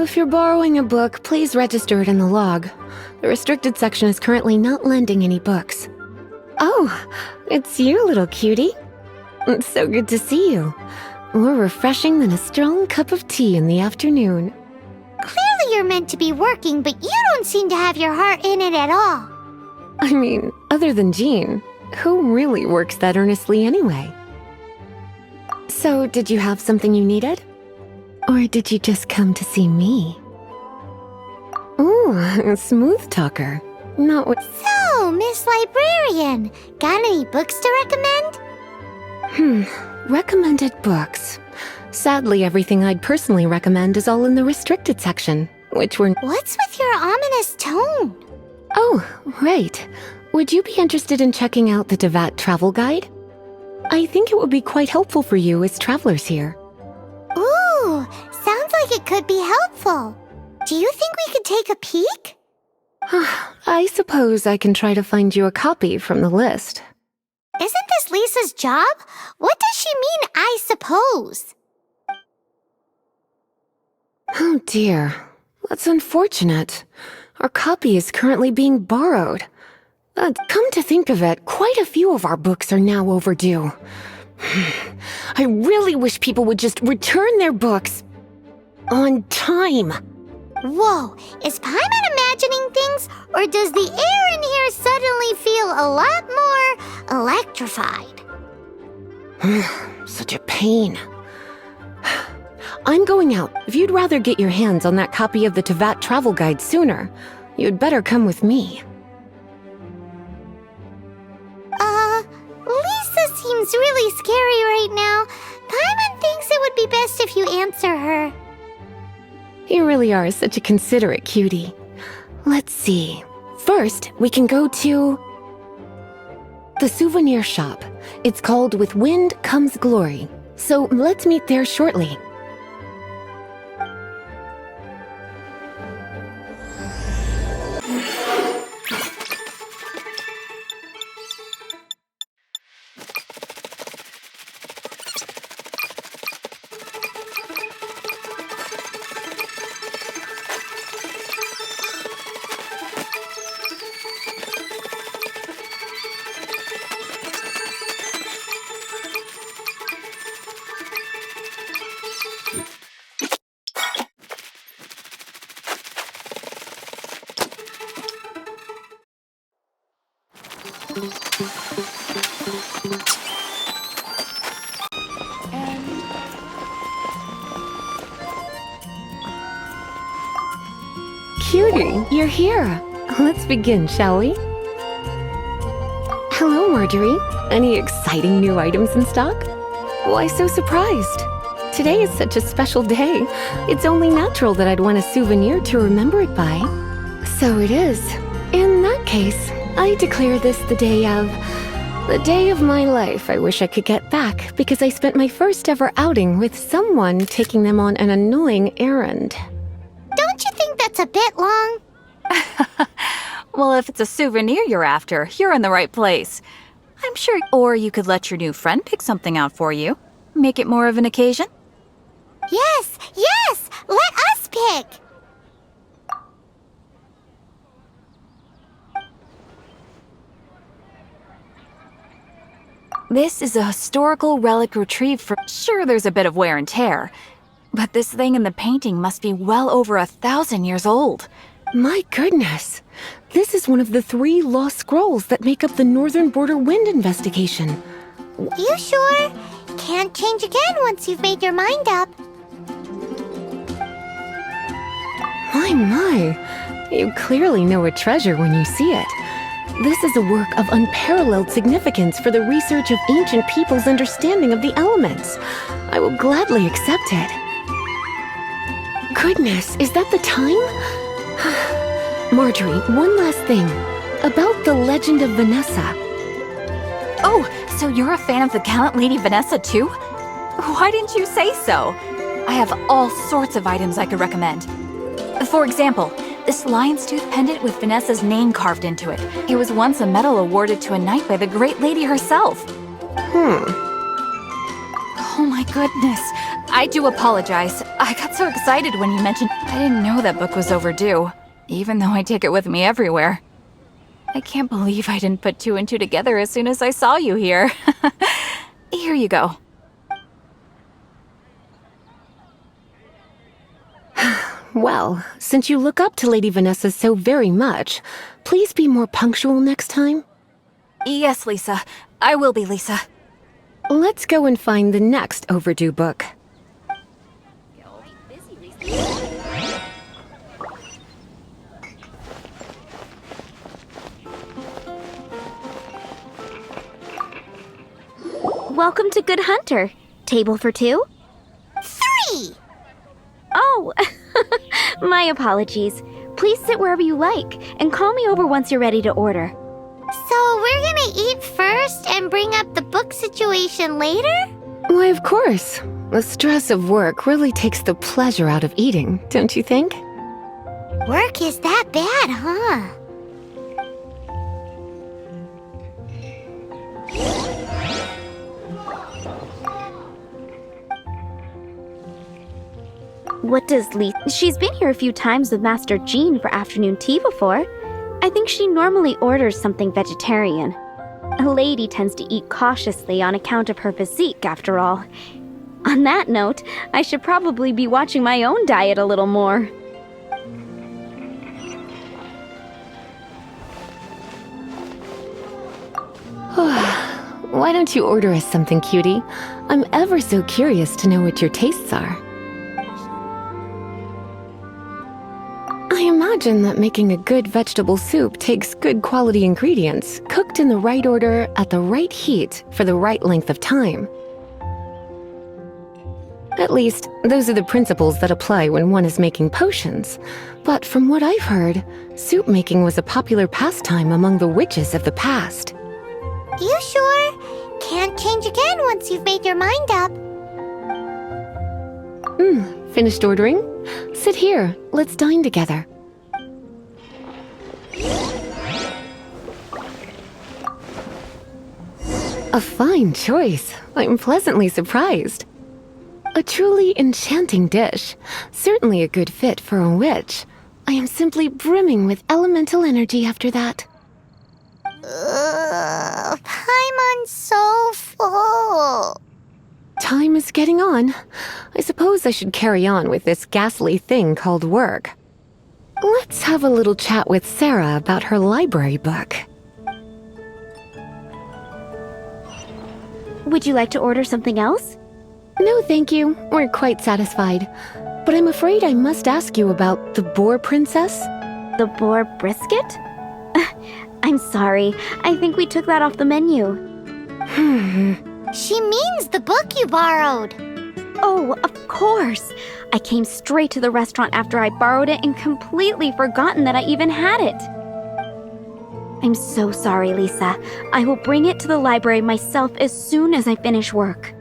if you're borrowing a book, please register it in the log. The restricted section is currently not lending any books. Oh, it's you, little cutie. It's so good to see you. More refreshing than a strong cup of tea in the afternoon. Clearly you're meant to be working, but you don't seem to have your heart in it at all. I mean, other than Jean, who really works that earnestly anyway? So, did you have something you needed? Or did you just come to see me? Ooh, a smooth talker. Not what— So, Miss Librarian, got any books to recommend? Recommended books. Sadly, everything I'd personally recommend is all in the restricted section, which were— What's with your ominous tone? Oh, right. Would you be interested in checking out the Tevat travel guide? I think it would be quite helpful for you as travelers here. Ooh, sounds like it could be helpful. Do you think we could take a peek? I suppose I can try to find you a copy from the list. Isn't this Lisa's job? What does she mean, I suppose? Oh dear, that's unfortunate. Our copy is currently being borrowed. Come to think of it, quite a few of our books are now overdue. I really wish people would just return their books on time. Whoa, is Paimon imagining things, or does the air in here suddenly feel a lot more electrified? Such a pain. I'm going out. If you'd rather get your hands on that copy of the Tevat travel guide sooner, you'd better come with me. Lisa seems really scary right now. Paimon thinks it would be best if you answer her. You really are such a considerate cutie. Let's see. First, we can go to the souvenir shop. It's called With Wind Comes Glory. So let's meet there shortly. Cutie, you're here. Let's begin, shall we? Hello, Marjorie. Any exciting new items in stock? Why so surprised? Today is such a special day. It's only natural that I'd want a souvenir to remember it by. So it is. In that case, I declare this the day of my life I wish I could get back, because I spent my first ever outing with someone taking them on an annoying errand. Don't you think that's a bit long? Well, if it's a souvenir you're after, you're in the right place. I'm sure. Or you could let your new friend pick something out for you. Make it more of an occasion. Yes, yes! Let us pick! This is a historical relic retrieved from— Sure, there's a bit of wear and tear, but this thing in the painting must be well over 1,000 years old. My goodness! This is one of the 3 lost scrolls that make up the Northern Border Wind investigation. You sure? Can't change again once you've made your mind up. My. You clearly know a treasure when you see it. This is a work of unparalleled significance for the research of ancient people's understanding of the elements. I will gladly accept it. Goodness, is that the time? Marjorie, one last thing. About the legend of Vanessa. Oh, so you're a fan of the gallant Lady Vanessa too? Why didn't you say so? I have all sorts of items I could recommend. For example, this lion's tooth pendant with Vanessa's name carved into it. It was once a medal awarded to a knight by the great lady herself. Oh my goodness. I do apologize. I got so excited when you mentioned I didn't know that book was overdue, even though I take it with me everywhere. I can't believe I didn't put two and two together as soon as I saw you here. Here you go. Well, since you look up to Lady Vanessa so very much, please be more punctual next time. Yes, Lisa. I will be, Lisa. Let's go and find the next overdue book. Welcome to Good Hunter. Table for two? 3! Oh, my apologies. Please sit wherever you like, and call me over once you're ready to order. So we're gonna eat first and bring up the book situation later? Why, of course. The stress of work really takes the pleasure out of eating, don't you think? Work is that bad, huh? What does Lisa... She's been here a few times with Master Jean for afternoon tea before. I think she normally orders something vegetarian. A lady tends to eat cautiously on account of her physique, after all. On that note, I should probably be watching my own diet a little more. Why don't you order us something, cutie? I'm ever so curious to know what your tastes are. I imagine that making a good vegetable soup takes good quality ingredients, cooked in the right order at the right heat for the right length of time. At least, those are the principles that apply when one is making potions. But from what I've heard, soup making was a popular pastime among the witches of the past. You sure? Can't change again once you've made your mind up. Finished ordering? Sit here, let's dine together. A fine choice. I'm pleasantly surprised. A truly enchanting dish. Certainly a good fit for a witch. I am simply brimming with elemental energy after that. Paimon's so full. Time is getting on. I suppose I should carry on with this ghastly thing called work. Let's have a little chat with Sarah about her library book. Would you like to order something else? No, thank you. We're quite satisfied. But I'm afraid I must ask you about the Boar Princess. The boar brisket? I'm sorry. I think we took that off the menu. She means the book you borrowed. Oh, of course. I came straight to the restaurant after I borrowed it and completely forgotten that I even had it. I'm so sorry, Lisa. I will bring it to the library myself as soon as I finish work.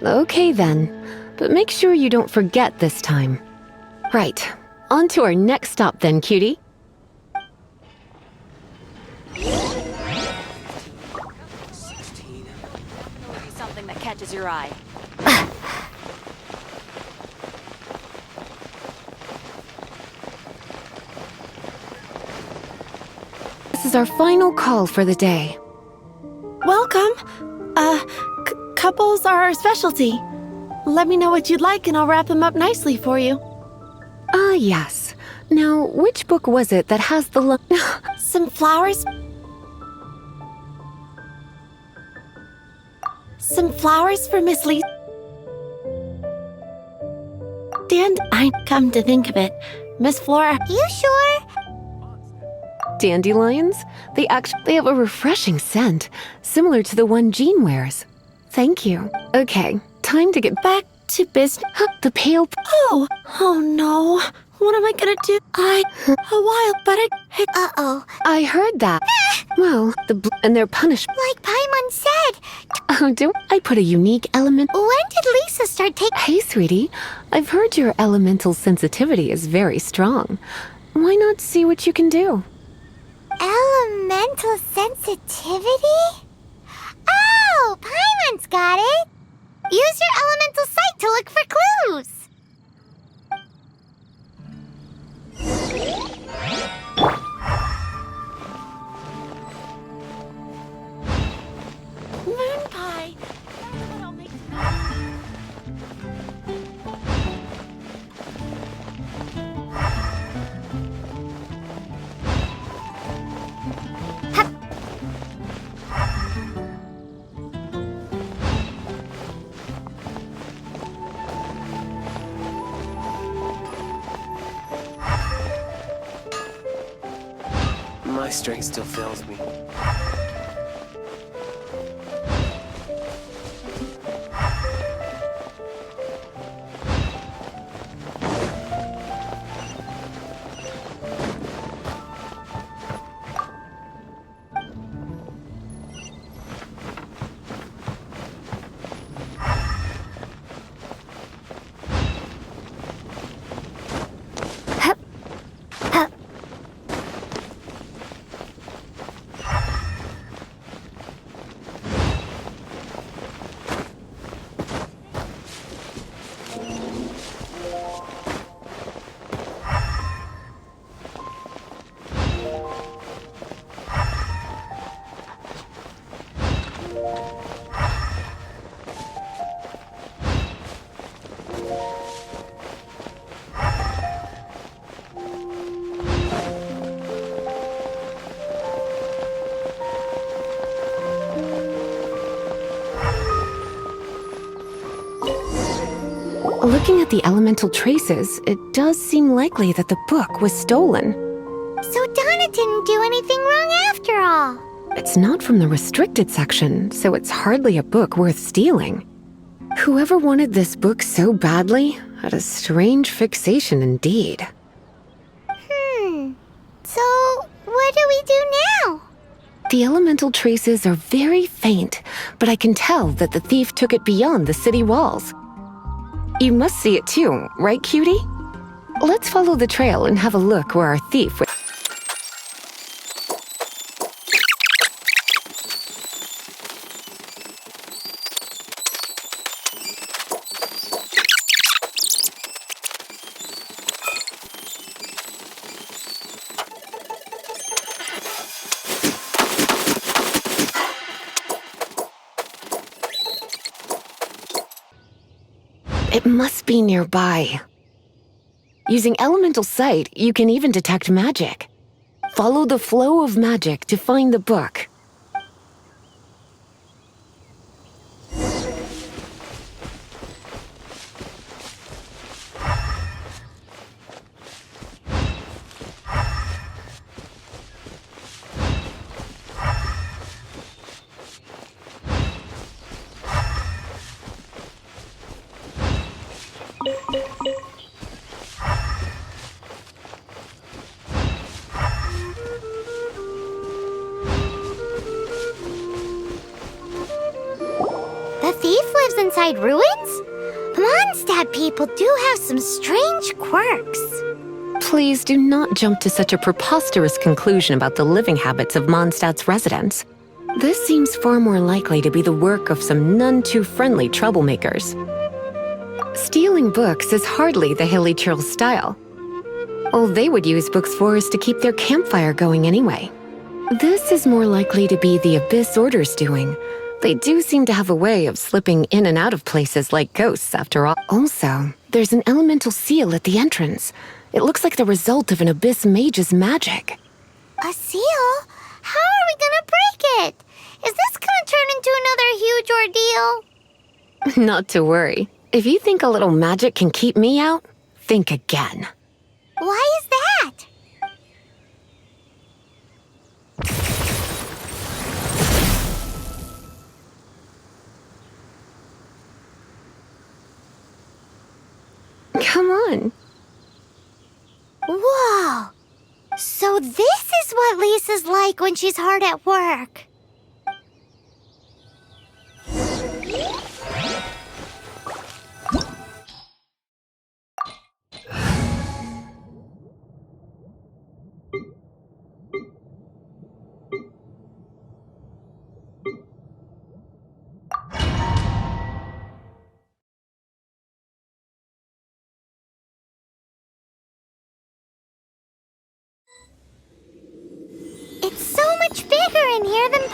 Okay then. But make sure you don't forget this time. Right. On to our next stop then, cutie. Something that catches your eye. This is our final call for the day. Welcome. Couples are our specialty. Let me know what you'd like and I'll wrap them up nicely for you. Ah, yes. Now, which book was it that has the Some flowers. Some flowers for Miss Lee. And I come to think of it, Miss Flora. You sure? dandelions? They have a refreshing scent, similar to the one Jean wears. Thank you. Okay, time to get back to business. The pale... Oh no. What am I gonna do? Uh-oh. I heard that. Well, and they're punished. Like Paimon said. Oh, don't I put a unique element? When did Lisa start taking... Hey, sweetie. I've heard your elemental sensitivity is very strong. Why not see what you can do? Elemental sensitivity? Oh, Paimon's got it. Use your elemental sight to look for clues. Moon pie. That's what I'll make My strength still fails me. Looking at the elemental traces, it does seem likely that the book was stolen. So Donna didn't do anything wrong after all. It's not from the restricted section, so it's hardly a book worth stealing. Whoever wanted this book so badly had a strange fixation indeed. So what do we do now? The elemental traces are very faint, but I can tell that the thief took it beyond the city walls. You must see it too, right, cutie? Let's follow the trail and have a look where our thief went. It must be nearby. Using elemental sight, you can even detect magic. Follow the flow of magic to find the book. The thief lives inside ruins? Mondstadt people do have some strange quirks. Please do not jump to such a preposterous conclusion about the living habits of Mondstadt's residents. This seems far more likely to be the work of some none-too-friendly troublemakers. Stealing books is hardly the Hilly Churl's style. All they would use books for is to keep their campfire going anyway. This is more likely to be the Abyss Order's doing. They do seem to have a way of slipping in and out of places like ghosts, after all. Also, there's an elemental seal at the entrance. It looks like the result of an Abyss mage's magic. A seal? How are we gonna break it? Is this gonna turn into another huge ordeal? Not to worry. If you think a little magic can keep me out, think again. Why is that? Come on. Whoa! So this is what Lisa's like when she's hard at work. air in here, then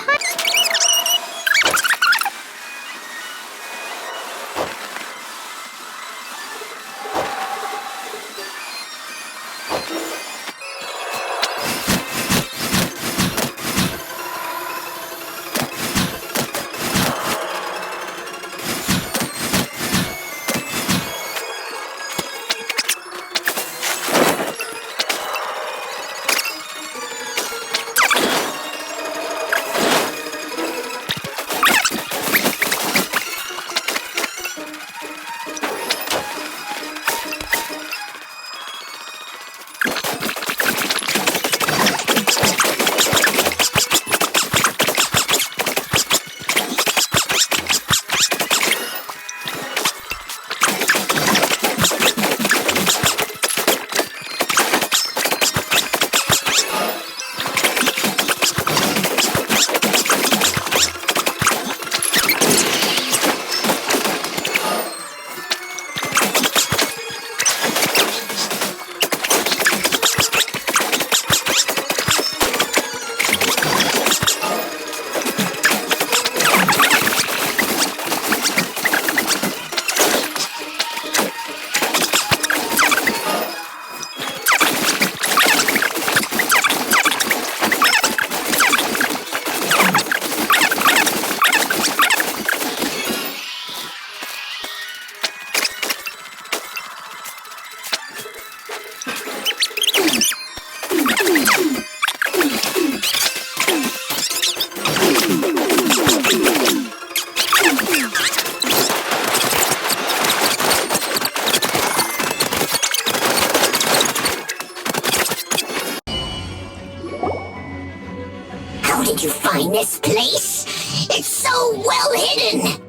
How did you find this place? It's so well hidden!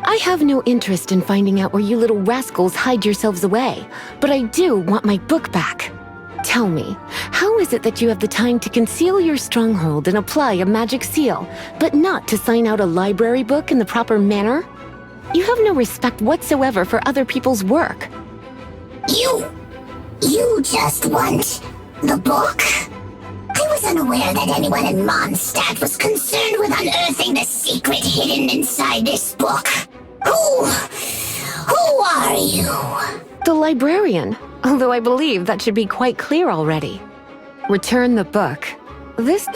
I have no interest in finding out where you little rascals hide yourselves away, but I do want my book back. Tell me, how is it that you have the time to conceal your stronghold and apply a magic seal, but not to sign out a library book in the proper manner? You have no respect whatsoever for other people's work. You just want the book? I was unaware that anyone in Mondstadt was concerned with unearthing the secret hidden inside this book. Who are you? The librarian, although I believe that should be quite clear already. Return the book. This...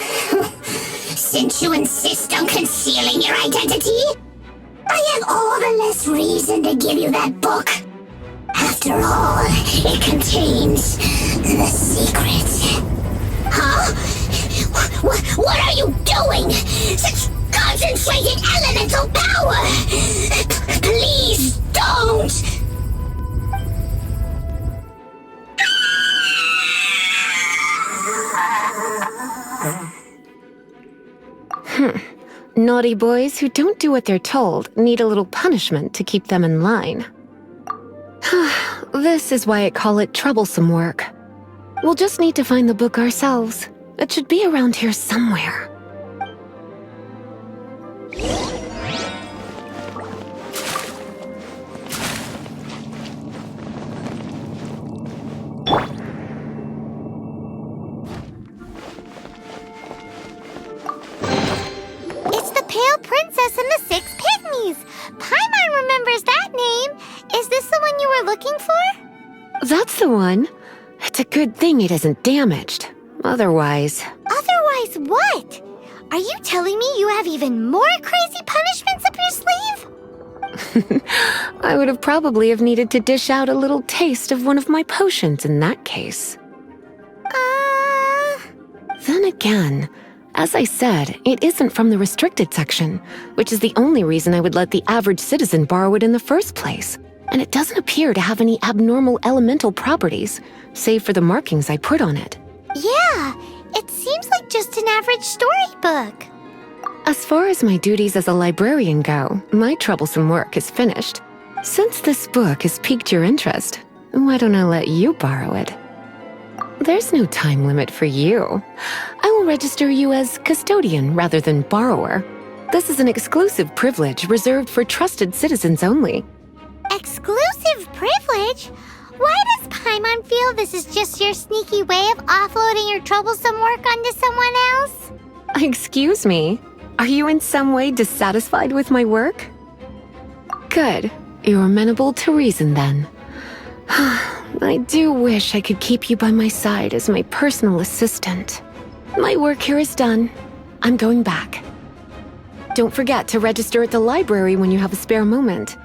Since you insist on concealing your identity, I have all the less reason to give you that book. After all, it contains the secret. Huh? What are you doing? Such concentrated elemental power! Please don't! Naughty boys who don't do what they're told need a little punishment to keep them in line. This is why I call it troublesome work. We'll just need to find the book ourselves. It should be around here somewhere. it's the Pale Princess and the Six Pygmies. Paimon remembers that name. Is this the one you were looking for? That's the one. It's a good thing it isn't damaged. Otherwise... Otherwise what? Are you telling me you have even more crazy punishments up your sleeve? I would have probably have needed to dish out a little taste of one of my potions in that case. Then again, as I said, it isn't from the restricted section, which is the only reason I would let the average citizen borrow it in the first place. And it doesn't appear to have any abnormal elemental properties, save for the markings I put on it. Yeah, it seems like just an average storybook. As far as my duties as a librarian go, my troublesome work is finished. Since this book has piqued your interest, why don't I let you borrow it? There's no time limit for you. I will register you as custodian rather than borrower. This is an exclusive privilege reserved for trusted citizens only. Exclusive privilege? Why does Paimon feel this is just your sneaky way of offloading your troublesome work onto someone else? Excuse me, are you in some way dissatisfied with my work? Good, you're amenable to reason then. I do wish I could keep you by my side as my personal assistant. My work here is done. I'm going back. Don't forget to register at the library when you have a spare moment.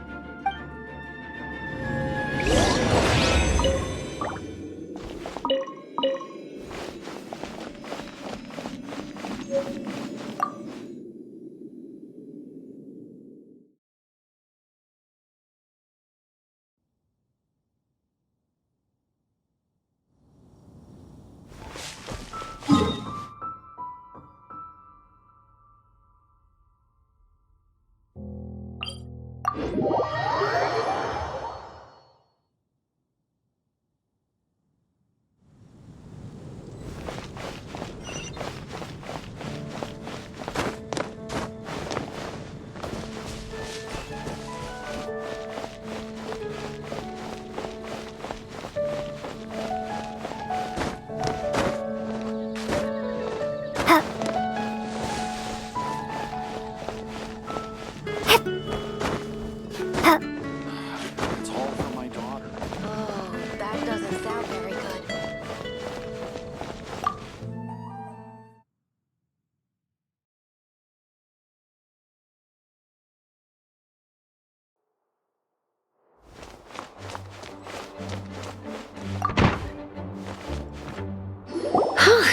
It's all for my daughter. Oh, that doesn't sound very good.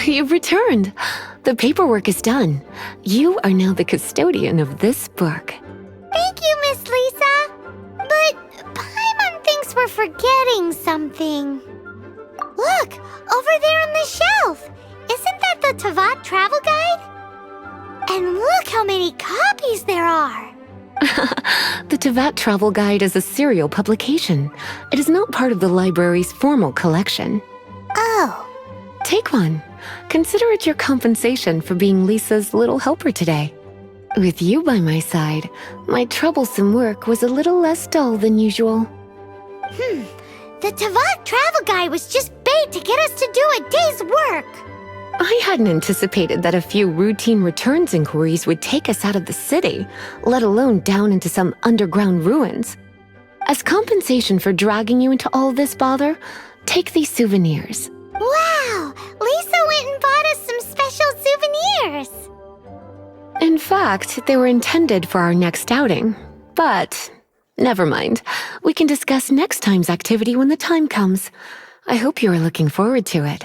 You've returned. The paperwork is done. You are now the custodian of this book. Thank you, Miss Lisa. But Paimon thinks we're forgetting something. Look, over there on the shelf. Isn't that the Tavat travel guide? And look how many copies there are. The Tavat Travel Guide is a serial publication. It is not part of the library's formal collection. Oh. Take one. Consider it your compensation for being Lisa's little helper today. With you by my side, my troublesome work was a little less dull than usual. The Tavat travel guide was just bait to get us to do a day's work. I hadn't anticipated that a few routine returns inquiries would take us out of the city, let alone down into some underground ruins. As compensation for dragging you into all this bother, take these souvenirs. Wow, Lisa went and bought us some special souvenirs. In fact, they were intended for our next outing. But never mind. We can discuss next time's activity when the time comes. I hope you are looking forward to it.